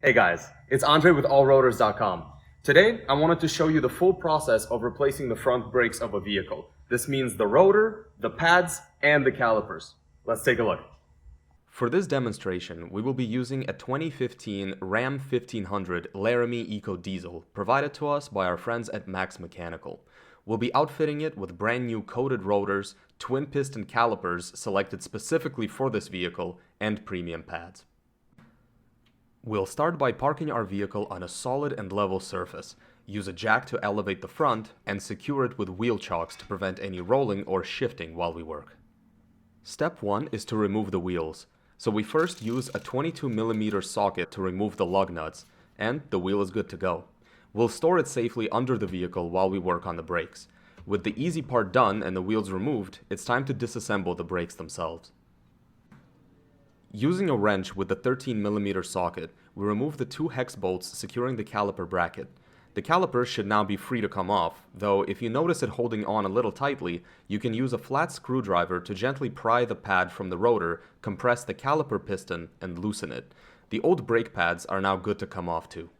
Hey guys, it's Andre with AllRotors.com. Today, I wanted to show you the full process of replacing the front brakes of a vehicle. This means the rotor, the pads, and the calipers. Let's take a look. For this demonstration, we will be using a 2015 Ram 1500 Laramie EcoDiesel provided to us by our friends at Max Mechanical. We'll be outfitting it with brand new coated rotors, twin piston calipers selected specifically for this vehicle, and premium pads. We'll start by parking our vehicle on a solid and level surface, use a jack to elevate the front, and secure it with wheel chocks to prevent any rolling or shifting while we work. Step 1 is to remove the wheels. So we first use a 22mm socket to remove the lug nuts, and the wheel is good to go. We'll store it safely under the vehicle while we work on the brakes. With the easy part done and the wheels removed, it's time to disassemble the brakes themselves. Using a wrench with the 13mm socket, we remove the two hex bolts securing the caliper bracket. The caliper should now be free to come off, though if you notice it holding on a little tightly, you can use a flat screwdriver to gently pry the pad from the rotor, compress the caliper piston, and loosen it. The old brake pads are now good to come off too.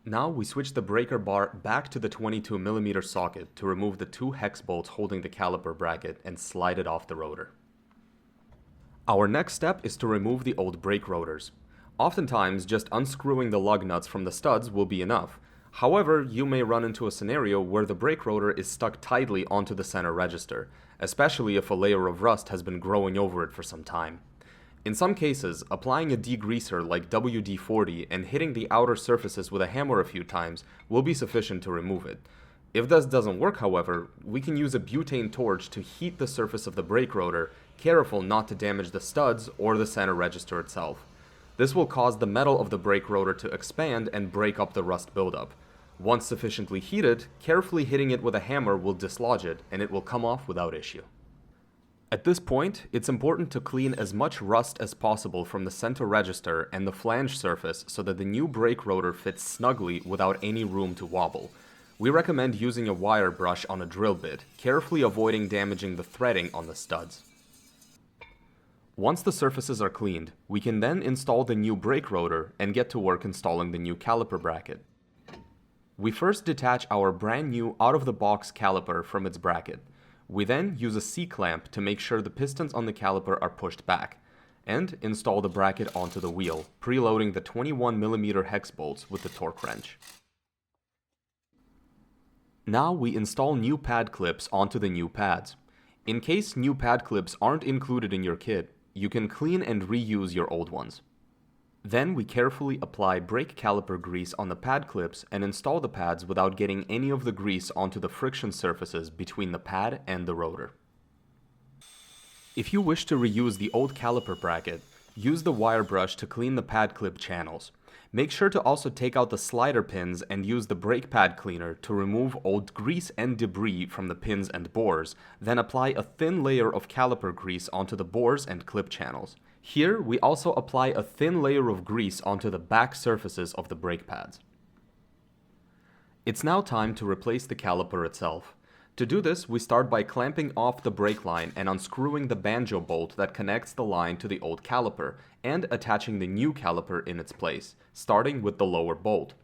Now we switch the breaker bar back to the 22mm socket to remove the two hex bolts holding the caliper bracket and slide it off the rotor. Our next step is to remove the old brake rotors. Oftentimes, just unscrewing the lug nuts from the studs will be enough. However, you may run into a scenario where the brake rotor is stuck tightly onto the center register, especially if a layer of rust has been growing over it for some time. In some cases, applying a degreaser like WD-40 and hitting the outer surfaces with a hammer a few times will be sufficient to remove it. If this doesn't work, however, we can use a butane torch to heat the surface of the brake rotor, careful not to damage the studs or the center register itself. This will cause the metal of the brake rotor to expand and break up the rust buildup. Once sufficiently heated, carefully hitting it with a hammer will dislodge it and it will come off without issue. At this point, it's important to clean as much rust as possible from the center register and the flange surface so that the new brake rotor fits snugly without any room to wobble. We recommend using a wire brush on a drill bit, carefully avoiding damaging the threading on the studs. Once the surfaces are cleaned, we can then install the new brake rotor and get to work installing the new caliper bracket. We first detach our brand new out-of-the-box caliper from its bracket. We then use a C-clamp to make sure the pistons on the caliper are pushed back, and install the bracket onto the wheel, preloading the 21mm hex bolts with the torque wrench. Now we install new pad clips onto the new pads. In case new pad clips aren't included in your kit, you can clean and reuse your old ones. Then we carefully apply brake caliper grease on the pad clips and install the pads without getting any of the grease onto the friction surfaces between the pad and the rotor. If you wish to reuse the old caliper bracket, use the wire brush to clean the pad clip channels. Make sure to also take out the slider pins and use the brake pad cleaner to remove old grease and debris from the pins and bores, then apply a thin layer of caliper grease onto the bores and clip channels. Here, we also apply a thin layer of grease onto the back surfaces of the brake pads. It's now time to replace the caliper itself. To do this, we start by clamping off the brake line and unscrewing the banjo bolt that connects the line to the old caliper and attaching the new caliper in its place, starting with the lower bolt.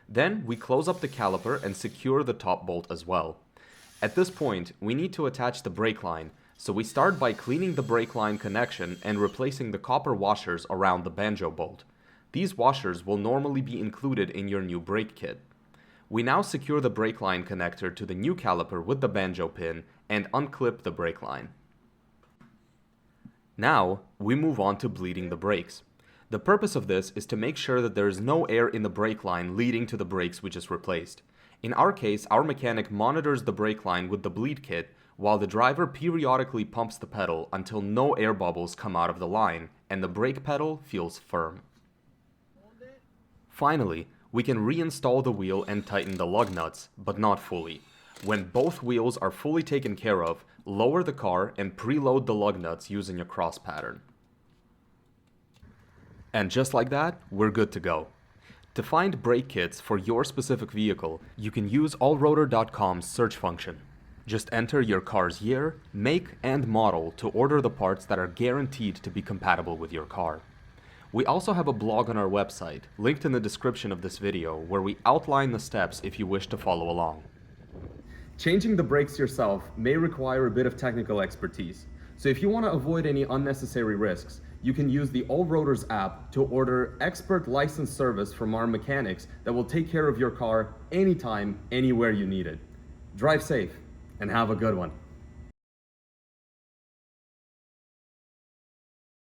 Then we close up the caliper and secure the top bolt as well. At this point, we need to attach the brake line, so we start by cleaning the brake line connection and replacing the copper washers around the banjo bolt. These washers will normally be included in your new brake kit. We now secure the brake line connector to the new caliper with the banjo pin and unclip the brake line. Now, we move on to bleeding the brakes. The purpose of this is to make sure that there is no air in the brake line leading to the brakes we just replaced. In our case, our mechanic monitors the brake line with the bleed kit, while the driver periodically pumps the pedal until no air bubbles come out of the line and the brake pedal feels firm. Finally, we can reinstall the wheel and tighten the lug nuts, but not fully. When both wheels are fully taken care of, lower the car and preload the lug nuts using a cross pattern. And just like that, we're good to go. To find brake kits for your specific vehicle, you can use AllRotor.com's search function. Just enter your car's year, make, and model to order the parts that are guaranteed to be compatible with your car. We also have a blog on our website, linked in the description of this video, where we outline the steps if you wish to follow along. Changing the brakes yourself may require a bit of technical expertise, so if you want to avoid any unnecessary risks, you can use the AllRotors app to order expert licensed service from our mechanics that will take care of your car anytime, anywhere you need it. Drive safe, and have a good one.